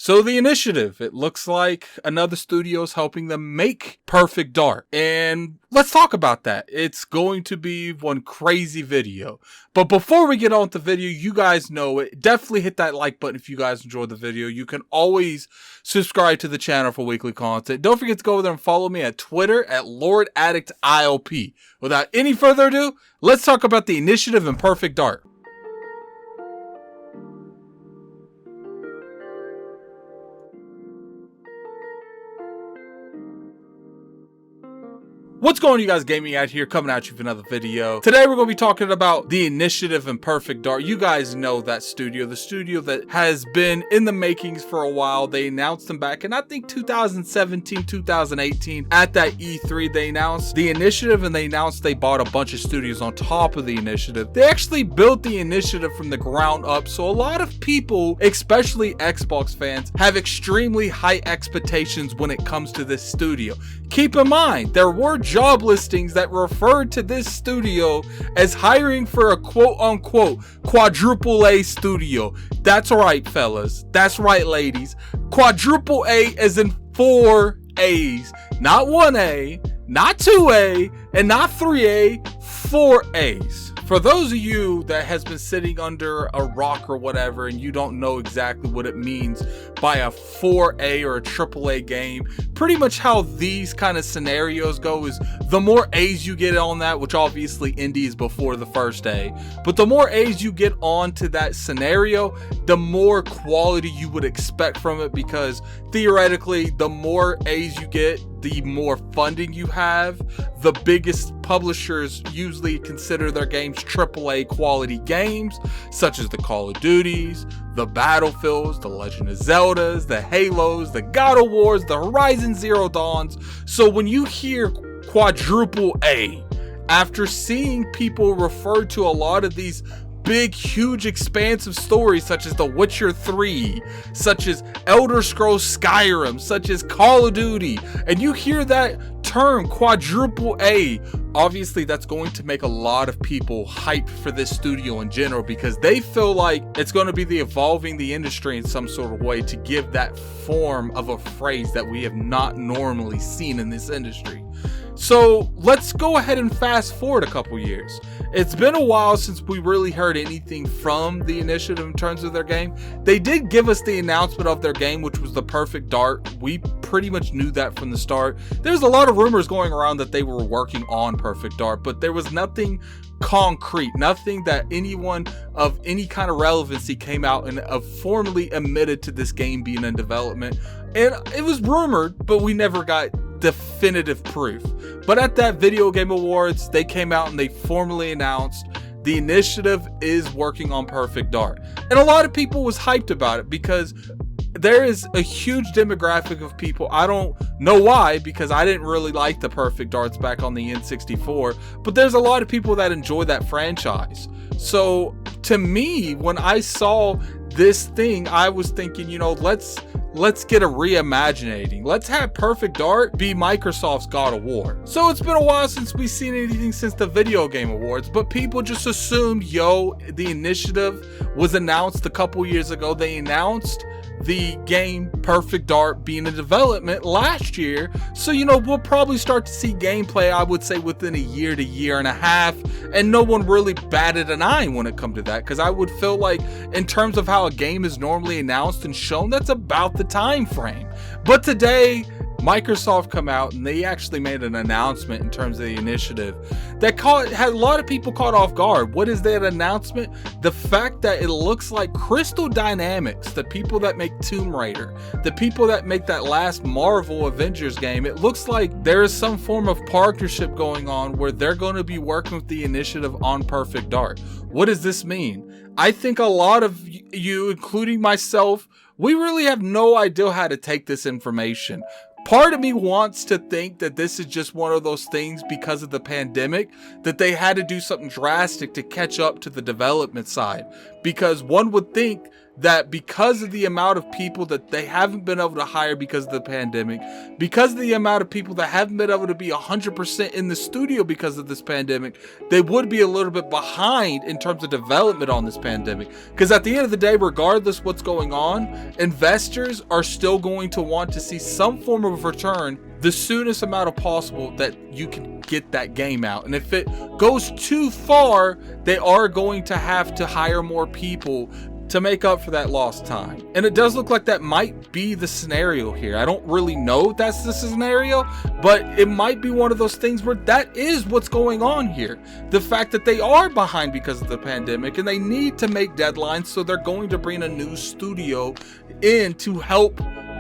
So the Initiative, it looks like another studio is helping them make Perfect Dark. And let's talk about that. It's going to be one crazy video. But before we get on with the video, you guys know it. Definitely hit that like button if you guys enjoyed the video. You can always subscribe to the channel for weekly content. Don't forget to go over there and follow me at Twitter at LordAddictILP. Without any further ado, let's talk about the Initiative and Perfect Dark. What's going on, you guys? Gaming out here, coming at you with another video. Today we're going to be talking about the Initiative and Perfect Dark. You guys know that studio, the studio that has been in the makings for a while. They announced them back in, I think, 2017, 2018. At that E3, they announced the Initiative, and they announced they bought a bunch of studios on top of the Initiative. They actually built the Initiative from the ground up, so a lot of people, especially Xbox fans, have extremely high expectations when it comes to this studio. Keep in mind, there were job listings that referred to this studio as hiring for a quote-unquote quadruple A studio. That's right, fellas. That's right, ladies. Quadruple A as in 4 A's. Not 1A, not 2A, and not 3A, 4 A's. For those of you that has been sitting under a rock or whatever and you don't know exactly what it means by a 4A or a AAA game, pretty much how these kind of scenarios go is the more A's you get on that, which obviously indie is before the first A, but the more A's you get onto that scenario, the more quality you would expect from it, because theoretically the more A's you get, the more funding you have. The biggest publishers usually consider their games AAA quality games, such as the Call of Duties, the Battlefields, the Legend of Zeldas, the Halos, the God of Wars, the Horizon Zero Dawns. So when you hear quadruple A, after seeing people refer to a lot of these big, huge, expansive stories such as The Witcher 3, such as Elder Scrolls Skyrim, such as Call of Duty, and you hear that term quadruple A, obviously that's going to make a lot of people hype for this studio in general, because they feel like it's going to be the evolving the industry in some sort of way to give that form of a phrase that we have not normally seen in this industry. So let's go ahead and fast forward a couple years. It's been a while since we really heard anything from the Initiative in terms of their game. They did give us the announcement of their game, which was the Perfect Dark. We pretty much knew that from the start. There's a lot of rumors going around that they were working on Perfect Dark, but there was nothing concrete, nothing that anyone of any kind of relevancy came out and formally admitted to this game being in development. And it was rumored, but we never got definitive proof. But at that Video Game Awards, they came out and they formally announced the Initiative is working on Perfect Dark. And a lot of people was hyped about it because there is a huge demographic of people. I don't know why, because I didn't really like the Perfect Darks back on the N64, but there's a lot of people that enjoy that franchise. So to me, when I saw this thing, I was thinking, you know, let's get a reimaginating. Let's have Perfect Dark be Microsoft's God of War. So it's been a while since we've seen anything since the Video Game Awards, but people just assumed, yo, the Initiative was announced a couple years ago. They announced the game Perfect Dark being in development last year, so you know, we'll probably start to see gameplay, I would say, within a year to year and a half, and no one really batted an eye when it comes to that, because I would feel like in terms of how a game is normally announced and shown, that's about the time frame. But today Microsoft come out and they actually made an announcement in terms of the Initiative that had a lot of people caught off guard. What is that announcement? The fact that it looks like Crystal Dynamics, the people that make Tomb Raider, the people that make that last Marvel Avengers game, it looks like there is some form of partnership going on where they're going to be working with the Initiative on Perfect Dark. What does this mean? I think a lot of you, including myself, we really have no idea how to take this information. Part of me wants to think that this is just one of those things because of the pandemic, that they had to do something drastic to catch up to the development side. Because one would think that because of the amount of people that they haven't been able to hire because of the pandemic, because of the amount of people that haven't been able to be 100% in the studio because of this pandemic, they would be a little bit behind in terms of development on this pandemic. Because at the end of the day, regardless what's going on, investors are still going to want to see some form of return the soonest amount of possible that you can get that game out. And if it goes too far, they are going to have to hire more people to make up for that lost time. And it does look like that might be the scenario here. I don't really know if that's the scenario, but it might be one of those things where that is what's going on here. The fact that they are behind because of the pandemic and they need to make deadlines, so they're going to bring a new studio in to help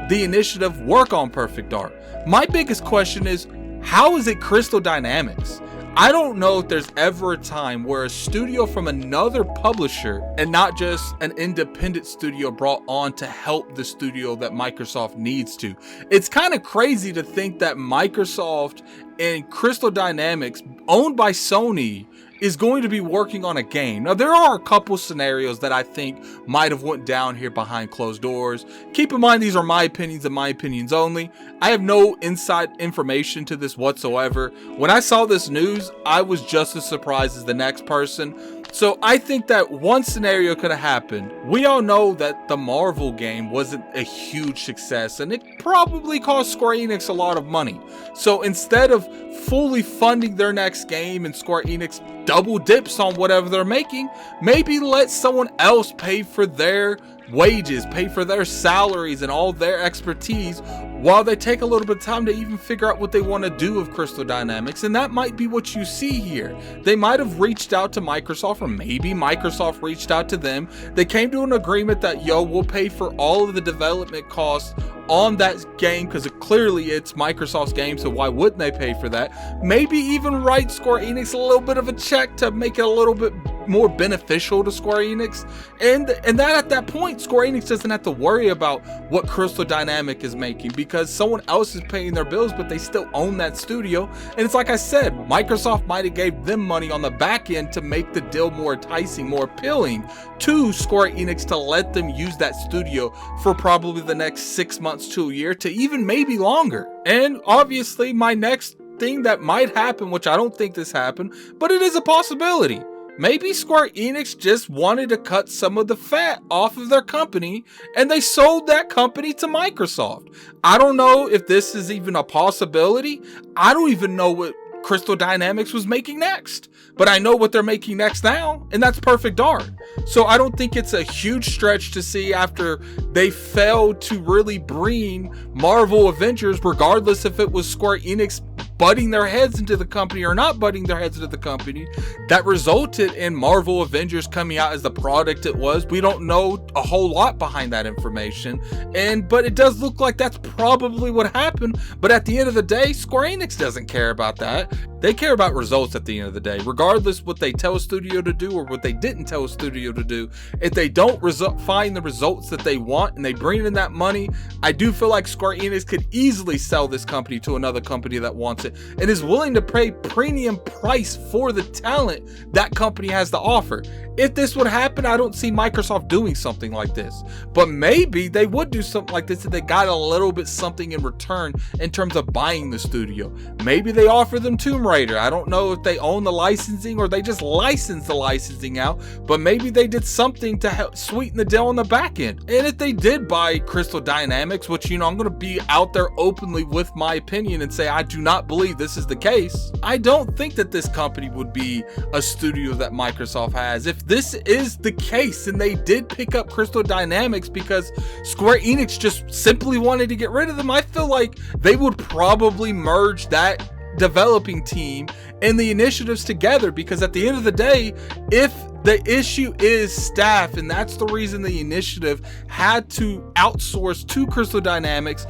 the initiative work on Perfect Dark. My biggest question is, how is it Crystal Dynamics? I don't know if there's ever a time where a studio from another publisher and not just an independent studio brought on to help the studio that Microsoft needs to. It's kind of crazy to think that Microsoft and Crystal Dynamics, owned by Sony, is going to be working on a game. Now, there are a couple scenarios that I think might have went down here behind closed doors. Keep in mind, these are my opinions and my opinions only. I have no inside information to this whatsoever. When I saw this news, I was just as surprised as the next person. So I think that one scenario could have happened. We all know that the Marvel game wasn't a huge success, and it probably cost Square Enix a lot of money. So instead of fully funding their next game and Square Enix double dips on whatever they're making, maybe let someone else pay for their wages, pay for their salaries and all their expertise, while they take a little bit of time to even figure out what they want to do with Crystal Dynamics. And that might be what you see here. They might have reached out to Microsoft, or maybe Microsoft reached out to them. They came to an agreement that, yo, we'll pay for all of the development costs on that game, because clearly it's Microsoft's game, so why wouldn't they pay for that? Maybe even write Square Enix a little bit of a check to make it a little bit more beneficial to Square Enix, and that at that point Square Enix doesn't have to worry about what Crystal Dynamics is making, because someone else is paying their bills, but they still own that studio. And it's like I said, Microsoft might have gave them money on the back end to make the deal more enticing, more appealing to Square Enix, to let them use that studio for probably the next 6 months to a year, to even maybe longer. And obviously my next thing that might happen, which I don't think this happened, but it is a possibility. Maybe Square Enix just wanted to cut some of the fat off of their company, and they sold that company to Microsoft. I don't know if this is even a possibility. I don't even know what Crystal Dynamics was making next, but I know what they're making next now, and that's Perfect Dark. So I don't think it's a huge stretch to see, after they failed to really bring Marvel Avengers, regardless if it was Square Enix butting their heads into the company or not butting their heads into the company, that resulted in Marvel Avengers coming out as the product it was. We don't know a whole lot behind that information, but it does look like that's probably what happened. But at the end of the day, Square Enix doesn't care about that. They care about results at the end of the day, regardless what they tell a studio to do or what they didn't tell a studio to do. If they don't find the results that they want and they bring in that money, I do feel like Square Enix could easily sell this company to another company that wants it and is willing to pay premium price for the talent that company has to offer. If this would happen, I don't see Microsoft doing something like this, but maybe they would do something like this if they got a little bit something in return in terms of buying the studio. Maybe they offer them Tomb Raider. I don't know if they own the licensing or they just license the licensing out, but maybe they did something to help sweeten the deal on the back end. And if they did buy Crystal Dynamics, which, you know, I'm going to be out there openly with my opinion and say I do not believe this is the case, I don't think that this company would be a studio that Microsoft has. If this is the case and they did pick up Crystal Dynamics because Square Enix just simply wanted to get rid of them, I feel like they would probably merge that developing team and the initiatives together, because at the end of the day, if the issue is staff, and that's the reason the initiative had to outsource to Crystal Dynamics,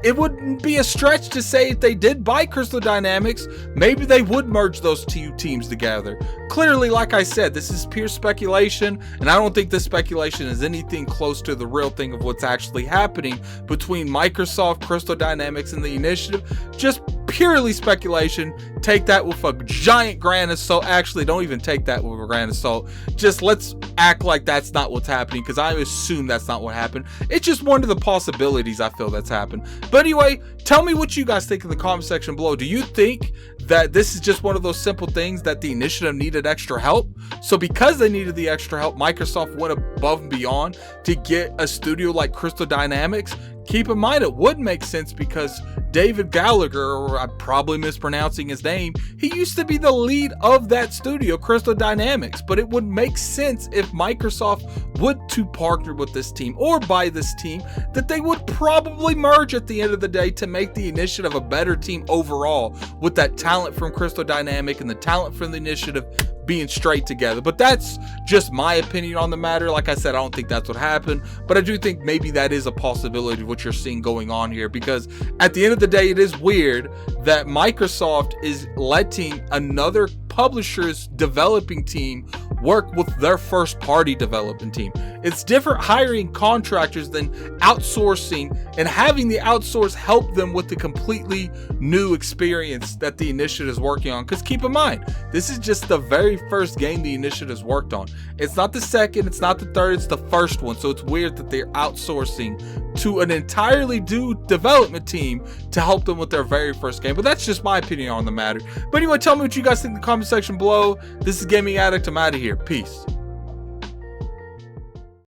it wouldn't be a stretch to say if they did buy Crystal Dynamics, maybe they would merge those two teams together. Clearly, like I said, this is pure speculation, and I don't think this speculation is anything close to the real thing of what's actually happening between Microsoft, Crystal Dynamics, and the initiative. Just purely speculation. Take that with a giant grain of salt. Actually, don't even take that with a grain of salt. Just let's act like that's not what's happening, because I assume that's not what happened. It's just one of the possibilities I feel that's happened. But anyway, tell me what you guys think in the comment section below. Do you think that this is just one of those simple things that the initiative needed extra help? So because they needed the extra help, Microsoft went above and beyond to get a studio like Crystal Dynamics. Keep in mind, it would make sense because David Gallagher, or I'm probably mispronouncing his name, he used to be the lead of that studio, Crystal Dynamics. But it would make sense if Microsoft would to partner with this team or buy this team, that they would probably merge at the end of the day to make the initiative a better team overall, with that talent from Crystal Dynamics and the talent from the initiative being straight together. But that's just my opinion on the matter. Like I said, I don't think that's what happened, but I do think maybe that is a possibility of what you're seeing going on here, because at the end of the day, it is weird that Microsoft is letting another publisher's developing team work with their first party development team. It's different hiring contractors than outsourcing and having the outsource help them with the completely new experience that the initiative is working on. Because keep in mind, this is just the very first game the initiative's worked on. It's not the second, it's not the third, it's the first one. So it's weird that they're outsourcing to an entirely new development team to help them with their very first game. But that's just my opinion on the matter. But anyway, tell me what you guys think in the comment section below. This is Gaming Addict. I'm out of here. Peace.